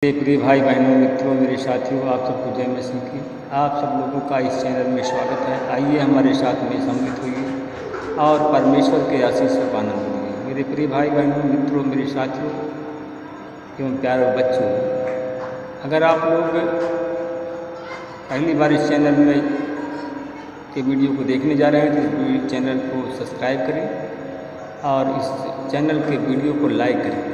मेरे प्रिय भाई बहनों मित्रों मेरे साथियों, आप सबको जय मसीह की। आप सब लोगों का इस चैनल में स्वागत है। आइए हमारे साथ में सम्मिलित होइए और परमेश्वर के आशीषों का आनंद लीजिए। मेरे प्रिय भाई बहनों मित्रों मेरे साथियों एवं प्यारे बच्चों, अगर आप लोग पहली बार इस चैनल में के वीडियो को देखने जा रहे हैं तो इस चैनल को सब्सक्राइब करें और इस चैनल के वीडियो को लाइक करें।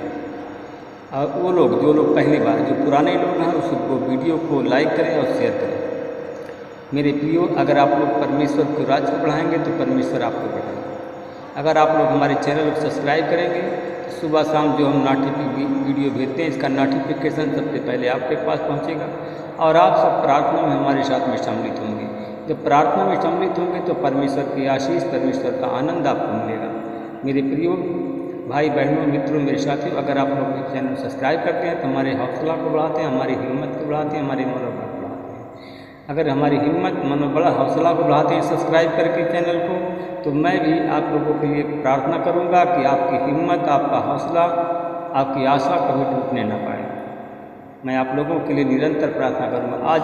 और वो लोग जो लोग पहली बार, जो पुराने लोग हैं, उसको वीडियो को लाइक करें और शेयर करें। मेरे प्रियो, अगर आप लोग परमेश्वर को राज्य को बढ़ाएंगे तो परमेश्वर आपको बढ़ाएंगे। अगर आप लोग हमारे चैनल को सब्सक्राइब करेंगे तो सुबह शाम जो हम वीडियो भेजते हैं इसका नोटिफिकेशन सबसे पहले आपके पास पहुँचेगा और आप सब प्रार्थना में हमारे साथ में सम्मिलित होंगे। जब प्रार्थना में सम्मिलित होंगे तो परमेश्वर की आशीष, परमेश्वर का आनंद आपको मिलेगा। मेरे प्रियो भाई बहनों मित्रों मेरे साथियों, अगर आप लोग चैनल सब्सक्राइब करते हैं तो हमारे हौसला को बढ़ाते हैं, हमारी हिम्मत को बढ़ाते हैं, हमारे मनोबल को बढ़ाते हैं। अगर हमारी हिम्मत, मनोबल, हौसला को बढ़ाते हैं सब्सक्राइब करके चैनल को, तो मैं भी आप लोगों के लिए प्रार्थना करूंगा कि आपकी हिम्मत, आपका हौसला, आपकी आशा कभी टूटने न पाए। मैं आप लोगों के लिए निरंतर प्रार्थना करूँगा। आज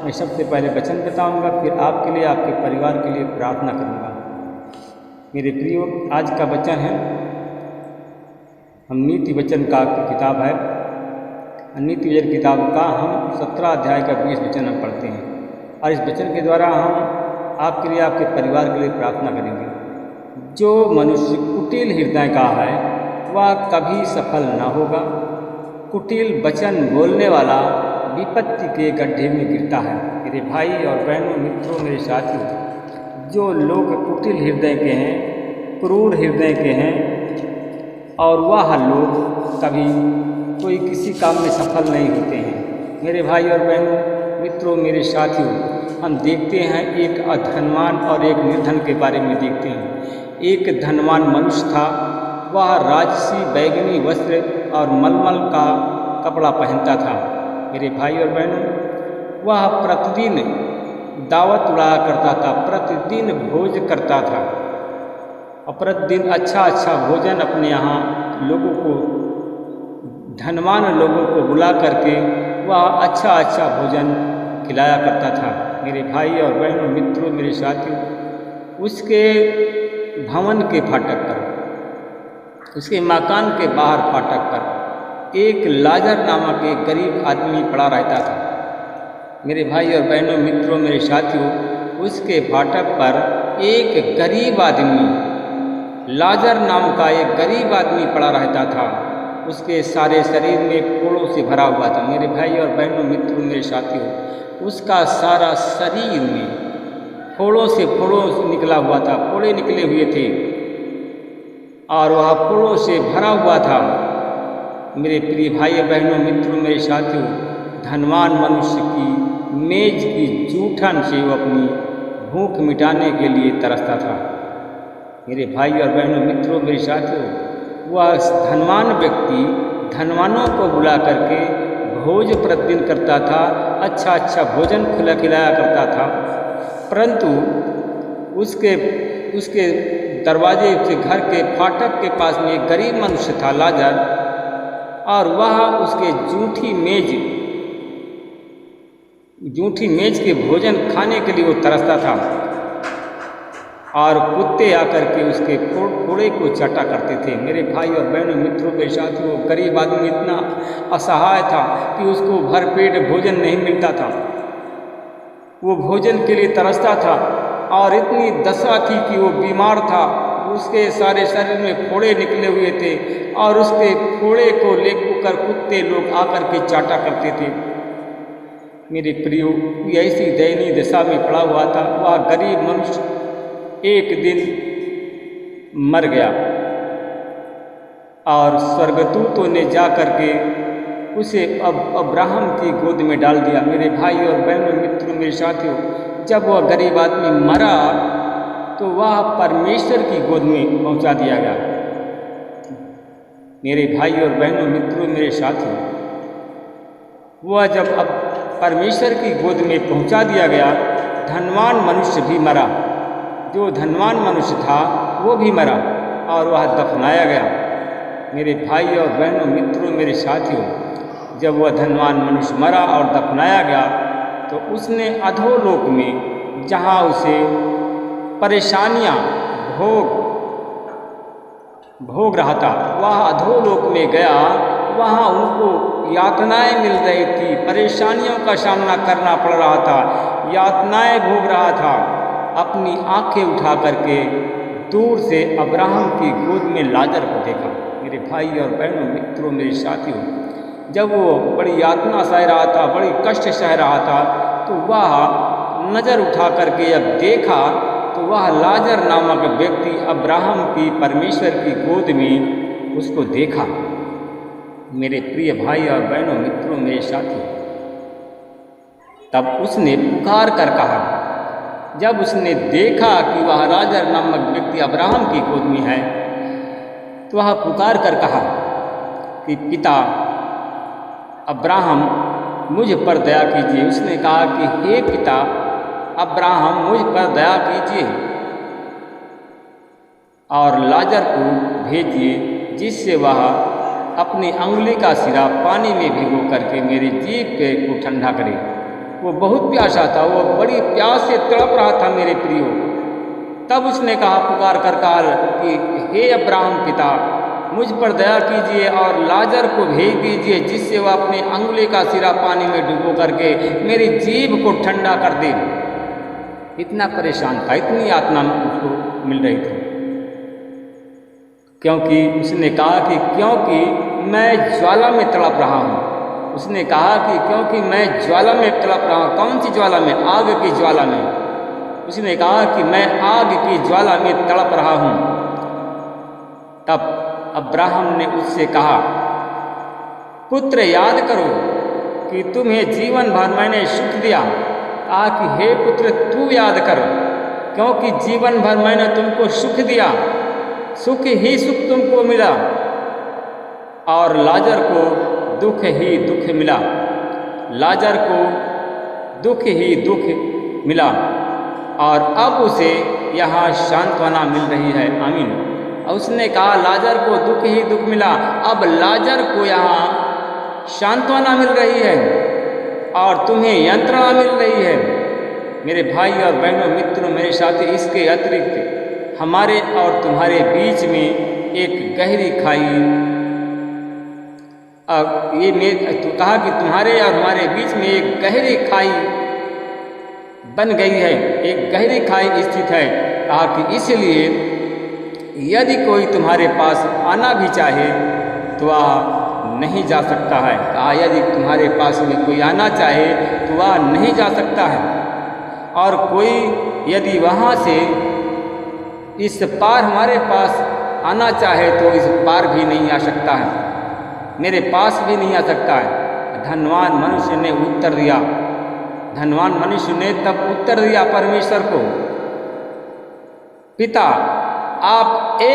मैं सबसे पहले वचन बताऊँगा, फिर आपके लिए, आपके परिवार के लिए प्रार्थना करूँगा। मेरे प्रियो, आज का वचन है, हम नीति वचन का किताब है, नीति वचन किताब का हम 17 अध्याय का 20 वचन हम पढ़ते हैं और इस वचन के द्वारा हम आपके लिए, आपके परिवार के लिए प्रार्थना करेंगे। जो मनुष्य कुटिल हृदय का है वह कभी सफल न होगा। कुटिल वचन बोलने वाला विपत्ति के गड्ढे में गिरता है। मेरे भाई और बहनों मित्रों मेरे साथियों, जो लोग कुटिल हृदय के हैं, क्रूर हृदय के हैं, और वह लोग कभी कोई किसी काम में सफल नहीं होते हैं। मेरे भाई और बहनों मित्रों मेरे साथियों, हम देखते हैं एक धनवान और एक निर्धन के बारे में देखते हैं। एक धनवान मनुष्य था, वह राजसी बैंगनी वस्त्र और मलमल का कपड़ा पहनता था। मेरे भाई और बहनों, वह प्रतिदिन दावत उड़ाया करता था, प्रतिदिन भोज करता था और प्रतिदिन अच्छा अच्छा भोजन अपने यहाँ लोगों को, धनवान लोगों को बुला करके वह अच्छा अच्छा भोजन खिलाया करता था। मेरे भाई और बहनों मित्रों मेरे साथियों, उसके भवन के फाटक पर, उसके मकान के बाहर फाटक पर एक लाजर नामक एक गरीब आदमी पड़ा रहता था। मेरे भाई और बहनों मित्रों मेरे साथियों, उसके फाटक पर एक गरीब आदमी, लाजर नाम का एक गरीब आदमी पड़ा रहता था। उसके सारे शरीर में फोड़ों से भरा हुआ था। मेरे भाई और बहनों मित्रों मेरे साथियों, उसका सारा शरीर में फोड़ों से निकला हुआ था, फोड़े निकले हुए थे और वह फोड़ों से भरा हुआ था। मेरे प्रिय भाई बहनों मित्रों मेरे साथियों, धनवान मनुष्य की मेज की जूठन से वो अपनी भूख मिटाने के लिए तरसता था। मेरे भाई और बहनों मित्रों मेरे साथियों, वह धनवान व्यक्ति धनवानों को बुला करके भोज प्रतिदिन करता था, अच्छा अच्छा भोजन खिलाया करता था, परंतु उसके दरवाजे से, घर के फाटक के पास में एक गरीब मनुष्य था, लाजर, और वह उसके जूठी मेज के भोजन खाने के लिए वो तरसता था और कुत्ते आकर के उसके फोड़े को चाटा करते थे। मेरे भाई और बहनों मित्रों के साथ वो गरीब आदमी इतना असहाय था कि उसको भरपेट भोजन नहीं मिलता था। वो भोजन के लिए तरसता था और इतनी दशा थी कि वो बीमार था, उसके सारे शरीर में फोड़े निकले हुए थे और उसके फोड़े को लेकर कुत्ते लोग आकर के चाटा करते थे। मेरे प्रियो, ऐसी दयनीय दशा में पड़ा हुआ था। वह गरीब मनुष्य एक दिन मर गया और स्वर्गदूतों ने जा करके उसे अब्राहम की गोद में डाल दिया। मेरे भाई और बहनों मित्रों मेरे साथियों, जब वह गरीब आदमी मरा तो वह परमेश्वर की गोद में पहुंचा दिया गया। मेरे भाई और बहनों मित्रों मेरे साथियों, वह जब अब परमेश्वर की गोद में पहुंचा दिया गया, धनवान मनुष्य भी मरा। जो धनवान मनुष्य था वो भी मरा और वह दफनाया गया। मेरे भाई और बहनों मित्रों मेरे साथियों, जब वह धनवान मनुष्य मरा और दफनाया गया तो उसने अधोलोक में, जहाँ उसे परेशानियाँ भोग रहा था, वह अधोलोक में गया। वहाँ उनको यातनाएं मिल रही थी, परेशानियों का सामना करना पड़ रहा था, यातनाएं भोग रहा था। अपनी आंखें उठा करके दूर से अब्राहम की गोद में लाजर को देखा। मेरे भाई और बहनों, मित्रों, मेरे साथियों, जब वो बड़ी यातना सह रहा था, बड़ी कष्ट सह रहा था, तो वह नज़र उठा करके जब देखा तो वह लाजर नामक व्यक्ति अब्राहम की, परमेश्वर की गोद में उसको देखा। मेरे प्रिय भाई और बहनों, मित्रों, मेरे साथियों, तब उसने पुकार कर कहा, जब उसने देखा कि वह लाजर नामक व्यक्ति अब्राहम की गोद में है, तो वह पुकार कर कहा कि पिता अब्राहम, मुझ पर दया कीजिए। उसने कहा कि हे पिता अब्राहम, मुझ पर दया कीजिए और लाजर को भेजिए, जिससे वह अपनी अंगुली का सिरा पानी में भिगो करके मेरी जीभ को ठंडा करे। वो बहुत प्यासा था, वो बड़ी प्यास से तड़प रहा था मेरे प्रियो। तब उसने कहा, पुकार कर कहा कि हे अब्राहम पिता, मुझ पर दया कीजिए और लाजर को भेज दीजिए, जिससे वह अपने अंगुली का सिरा पानी में डुबो करके मेरी जीभ को ठंडा कर दे। इतना परेशान था, इतनी यातना उसको मिल रही थी, क्योंकि उसने कहा कि क्योंकि मैं ज्वाला में तड़प रहा हूँ। उसने कहा कि क्योंकि मैं ज्वाला में तड़प रहा हूँ। कौन सी ज्वाला में? आग की ज्वाला में। उसने कहा कि मैं आग की ज्वाला में तड़प रहा हूँ। तब अब्राहम ने उससे कहा, पुत्र याद करो कि तुम्हें जीवन भर मैंने सुख दिया। कहा कि हे पुत्र तू याद कर, क्योंकि जीवन भर मैंने तुमको सुख दिया, सुख ही सुख तुमको मिला और लाजर को दुख ही दुख मिला। लाजर को दुख ही दुख मिला और अब उसे यहाँ सांत्वना मिल रही है। आमीन। उसने कहा लाजर को दुख ही दुख मिला, अब लाजर को यहाँ सांत्वना मिल रही है और तुम्हें यंत्रणा मिल रही है। मेरे भाई और बहनों, मित्रों, मेरे साथी, इसके अतिरिक्त हमारे और तुम्हारे बीच में एक गहरी खाई, तो कहा कि तुम्हारे और हमारे बीच में एक गहरी खाई बन गई है, एक गहरी खाई स्थित है। कहा कि इसलिए यदि कोई तुम्हारे पास आना भी चाहे तो वह नहीं जा सकता है। कहा यदि तुम्हारे पास में कोई आना चाहे तो वह नहीं जा सकता है, और कोई यदि वहाँ से इस पार हमारे पास आना चाहे तो इस पार भी नहीं आ सकता है, मेरे पास भी नहीं आ सकता है। धनवान मनुष्य ने उत्तर दिया, धनवान मनुष्य ने तब उत्तर दिया परमेश्वर को, पिता आपसे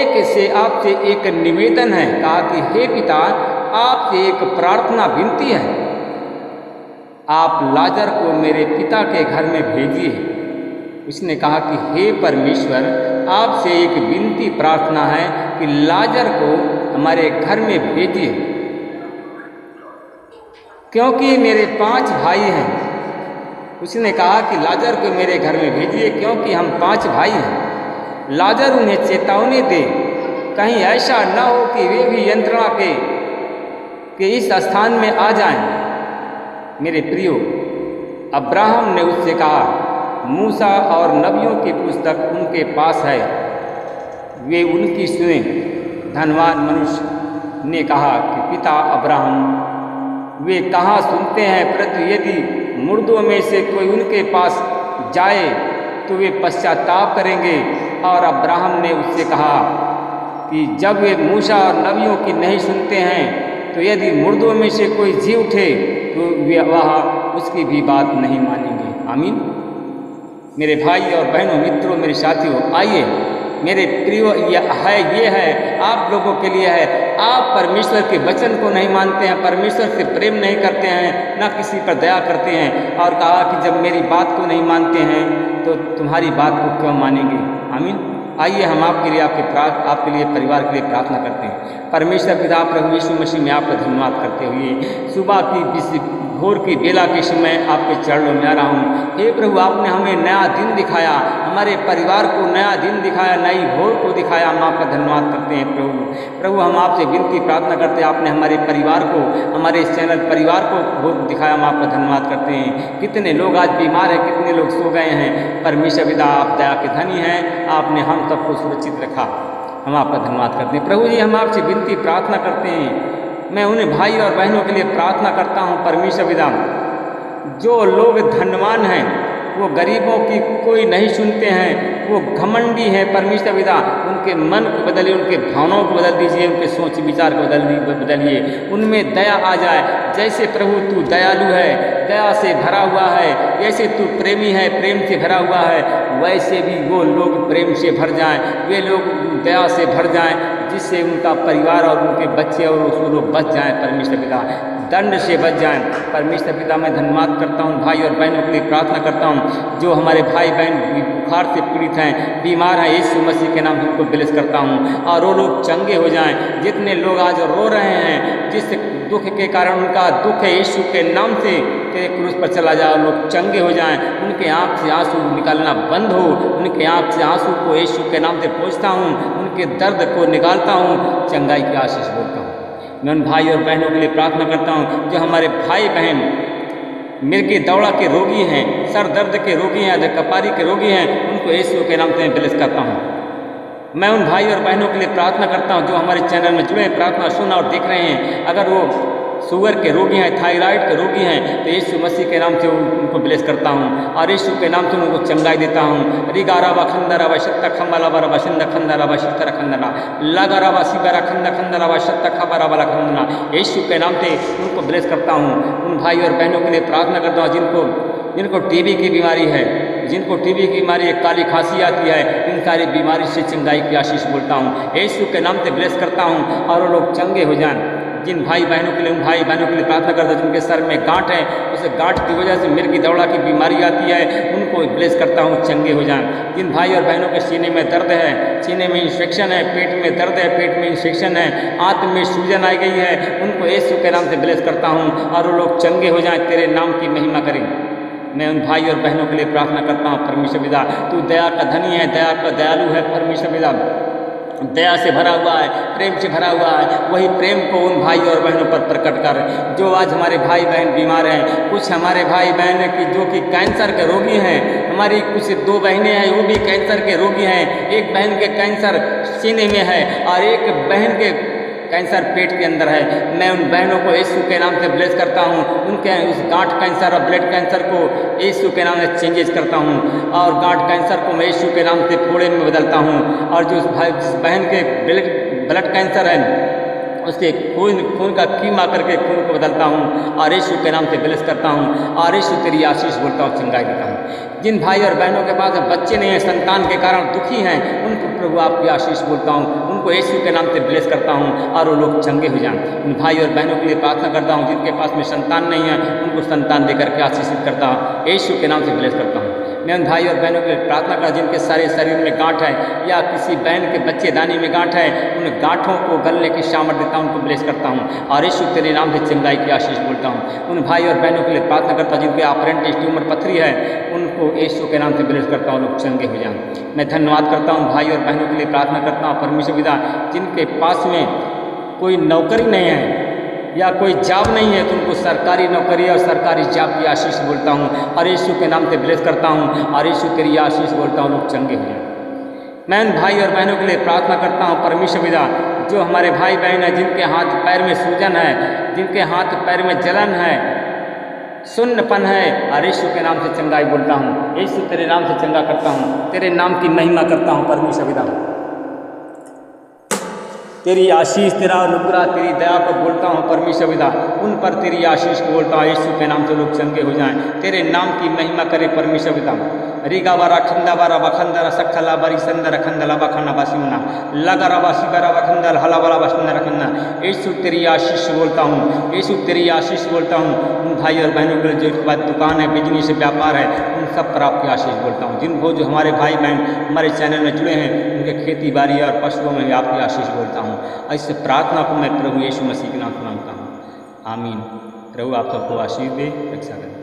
एक निवेदन है। कहा कि हे पिता, आपसे एक प्रार्थना विनती है, आप लाजर को मेरे पिता के घर में भेजिए। उसने कहा कि हे परमेश्वर, आपसे एक विनती प्रार्थना है कि लाजर को हमारे घर में भेजिए, क्योंकि मेरे 5 भाई हैं। उसने कहा कि लाजर को मेरे घर में भेजिए क्योंकि हम 5 भाई हैं। लाजर उन्हें चेतावनी दे, कहीं ऐसा न हो कि वे भी यंत्रणा के इस स्थान में आ जाएं। मेरे प्रियो, अब्राहम ने उससे कहा, मूसा और नबियों की पुस्तक उनके पास है, वे उनकी सुने। धनवान मनुष्य ने कहा कि पिता अब्राहम, वे कहाँ सुनते हैं, परंतु यदि मुर्दों में से कोई उनके पास जाए तो वे पश्चाताप करेंगे। और अब्राहम ने उससे कहा कि जब वे मूसा और नबियों की नहीं सुनते हैं तो यदि मुर्दों में से कोई जी उठे तो वे वह उसकी भी बात नहीं मानेंगे। आमीन। मेरे भाई और बहनों, मित्रों, मेरे साथियों, आइए मेरे प्रियो, ये है आप लोगों के लिए है। आप परमेश्वर के वचन को नहीं मानते हैं, परमेश्वर से प्रेम नहीं करते हैं, ना किसी पर दया करते हैं, और कहा कि जब मेरी बात को नहीं मानते हैं तो तुम्हारी बात को क्यों मानेंगे। आमीन। आइए हम आपके लिए, आपके लिए, परिवार के लिए प्रार्थना करते हैं। परमेश्वर पिता प्रभु यीशु मसीह में आपका धन्यवाद करते हुए सुबह की भोर की बेला के समय आपके चरणों में आ रहा हूँ। हे प्रभु, आपने हमें नया दिन दिखाया, हमारे परिवार को नया दिन दिखाया, नई भोर को दिखाया। हम आपका धन्यवाद करते हैं प्रभु। हम आपसे विनती प्रार्थना करते हैं, आपने हमारे परिवार को, हमारे इस चैनल परिवार को भोर दिखाया। हम आपका धन्यवाद करते हैं। कितने लोग आज बीमार हैं, कितने लोग सो गए हैं। परमेश्वर पिता आप दया के धनी हैं, आपने हम सबको सुरक्षित रखा। हम आपका धन्यवाद करते हैं प्रभु जी। हम आपसे विनती प्रार्थना करते हैं, मैं उन भाई और बहनों के लिए प्रार्थना करता हूँ परमेश्वर पिता, जो लोग धनवान हैं वो गरीबों की कोई नहीं सुनते हैं, वो घमंडी हैं परमेश्वर पिता, उनके मन को बदलिए, उनके भावनाओं को बदल दीजिए, उनके सोच विचार को बदलिए, उनमें दया आ जाए। जैसे प्रभु तू दयालु है, दया से भरा हुआ है, जैसे तू प्रेमी है, प्रेम से भरा हुआ है, वैसे भी वो लोग प्रेम से भर जाएं, वे लोग दया से भर जाएं, जिससे उनका परिवार और उनके बच्चे और वो लोग बच जाएं परमेश्वर पिता, दंड से बच जाएं। परमेश्वर पिता मैं धन्यवाद करता हूँ, भाई और बहनों के लिए प्रार्थना करता हूँ जो हमारे भाई बहन बुखार से पीड़ित हैं, बीमार हैं, यीशु मसीह के नाम से उनको ब्लेस करता हूँ और वो लोग चंगे हो जाएं। जितने लोग आज रो रहे हैं, जिस दुख के कारण उनका दुख है, यीशु के नाम से तेरे क्रूस पर चला जाए, लोग चंगे हो जाएं, उनके आँख से आंसू निकालना बंद हो, उनके आँख से आंसू को यीशु के नाम से पोंछता हूँ, उनके दर्द को निकालता हूँ, चंगाई की आशीष बोलता हूँ। मैं उन भाई और बहनों के लिए प्रार्थना करता हूँ जो हमारे भाई बहन मिर्गी दौड़ा के रोगी हैं, सर दर्द के रोगी हैं, कपारी के रोगी हैं, उनको यीशु के नाम से ब्लेस करता हूँ। मैं उन भाई और बहनों के लिए प्रार्थना करता हूँ जो हमारे चैनल में जुड़े हैं, प्रार्थना सुना और देख रहे हैं, अगर वो शुगर के रोगी हैं, थायराइड के रोगी हैं, तो यीशु मसीह के नाम से उनको ब्लेस करता हूँ और यीशु के नाम से उनको चंगाई देता हूँ। रिगारा व खंदरा व शत्ता खम्बला व रवा शिंद खंदरा व शितर खंदरा लगारा व सिबरा खंद खंदरा व शत्ता खबरा वाला खंदना, यीशु के नाम से उनको ब्लेस करता हूँ। उन भाई और बहनों के लिए प्रार्थना करता हूँ जिनको टीबी की बीमारी है, जिनको टीबी की बीमारी एक काली खांसी आती है, इन सारी बीमारी से चंगाई की आशीष बोलता हूँ, यीशु के नाम से ब्लेस करता हूँ और वो लोग चंगे हो जाएं। जिन भाई बहनों के लिए, उन भाई बहनों के लिए प्रार्थना करता हूँ जिनके सर में गांठ है, उस गांठ की वजह से मिर्गी दौड़ा की बीमारी आती है, उनको ब्लेस करता हूँ, चंगे हो जाएं। जिन भाई और बहनों के सीने में दर्द है, सीने में इन्फेक्शन है, पेट में दर्द है, पेट में इन्फेक्शन है, आंत में सूजन आई गई है, उनको यीशु के नाम से ब्लेस करता हूँ और वो लोग चंगे हो जाएं, तेरे नाम की महिमा करें। मैं उन भाई और बहनों के लिए प्रार्थना करता हूँ परमेश्वर पिता, तू दया का धनी है, दया का दयालु है परमेश्वर पिता, दया से भरा हुआ है, प्रेम से भरा हुआ है, वही प्रेम को उन भाई और बहनों पर प्रकट कर जो आज हमारे भाई बहन बीमार हैं। कुछ हमारे भाई बहन की जो कि कैंसर के रोगी हैं, हमारी कुछ 2 बहनें हैं वो भी कैंसर के रोगी हैं, एक बहन के कैंसर सीने में है और एक बहन के कैंसर पेट के अंदर है। मैं उन बहनों को यीशु के नाम से ब्लेस करता हूँ, उनके उस गांठ कैंसर और ब्लड कैंसर को यीशु के नाम से चेंजेस करता हूँ और गांठ कैंसर को मैं यीशु के नाम से फोड़े में बदलता हूँ और जिस बहन के ब्लड कैंसर है उसके खून का कीमा करके खून को बदलता हूँ और यीशु के नाम से ब्लेस करता हूँ और यीशु तेरी आशीष बोलता हूँ, चंगाई देता हूँ। जिन भाई और बहनों के पास बच्चे नहीं हैं, संतान के कारण दुखी हैं, उनको प्रभु आपकी आशीष बोलता हूँ, उनको यीशु के नाम से ब्लेस करता हूँ और वो लोग चंगे हो जाएं। उन भाई और बहनों के लिए प्रार्थना करता हूँ जिनके पास में संतान नहीं है, उनको संतान देकर के आशीषित करता हूँ, यीशु के नाम से ब्लेस करता हूँ। मैं उन भाई और बहनों के लिए प्रार्थना करता जिनके सारे शरीर में गांठ है या किसी बहन के बच्चेदानी में गांठ है, उन गांठों को गलने की सामर्थ देता हूँ, उनको ब्लेस करता हूँ और यीशु तेरे नाम से चंगाई की आशीष बोलता हूँ। उन भाई और बहनों के लिए प्रार्थना करता जिनके ऑपरेंटिस ट्यूमर पथरी है, उनको यीशु के नाम से ब्लेस करता हूँ, लोग चंगे हो जाएं। मैं धन्यवाद करता हूँ भाई और बहनों के लिए प्रार्थना करता हूँ परमेश्वर पिता, जिनके पास में कोई नौकरी नहीं है या कोई जॉब नहीं है, तो उनको सरकारी नौकरी और सरकारी जॉब की आशीष बोलता हूँ और यीशु के नाम से ब्लेस करता हूँ और यीशु तेरी आशीष बोलता हूँ, लोग चंगे हो जाएं। मैं उन भाई और बहनों के लिए प्रार्थना करता हूँ परमेश्वर पिता, जो हमारे भाई बहन हैं जिनके हाथ पैर में सूजन है, जिनके हाथ पैर में जलन है, सुन्नपन है, और यीशु के नाम से चंगाई बोलता हूँ, यीशु तेरे नाम से चंगा करता हूँ, तेरे नाम की महिमा करता हूँ परमेश्वर पिता। तेरी आशीष, तेरा अनुग्रह, तेरी दया को बोलता हूँ परमेश्वर पिता, उन पर तेरी आशीष को बोलता हूँ, यीशु के नाम से लोग चंगे हो जाएं, तेरे नाम की महिमा करे परमेश्वर पिता। रिगा बारा खंदा बारा बखंदरा सखला बारी संदर खंदला बखना बसिमना लगरा बासी बारा बखंदल हला वाला बसंदर खन्ना, यीशु तेरी आशीष बोलता हूँ, यीशु तेरी आशीष बोलता हूँ। उन भाई और बहनों के लिए जो बात दुकान है, बिजनेस व्यापार है, उन सब पर आपकी आशीष बोलता हूँ। जिनको जो हमारे भाई बहन हमारे चैनल में जुड़े हैं, उनके खेती बाड़ी और पशुओं में भी आपकी आशीष बोलता हूँ। हूँ। इस प्रार्थना को मैं प्रभु यीशु मसीह के नाम से मांगता हूँ, आमीन। प्रभु आप सबको आशीष दे, रक्षा करें।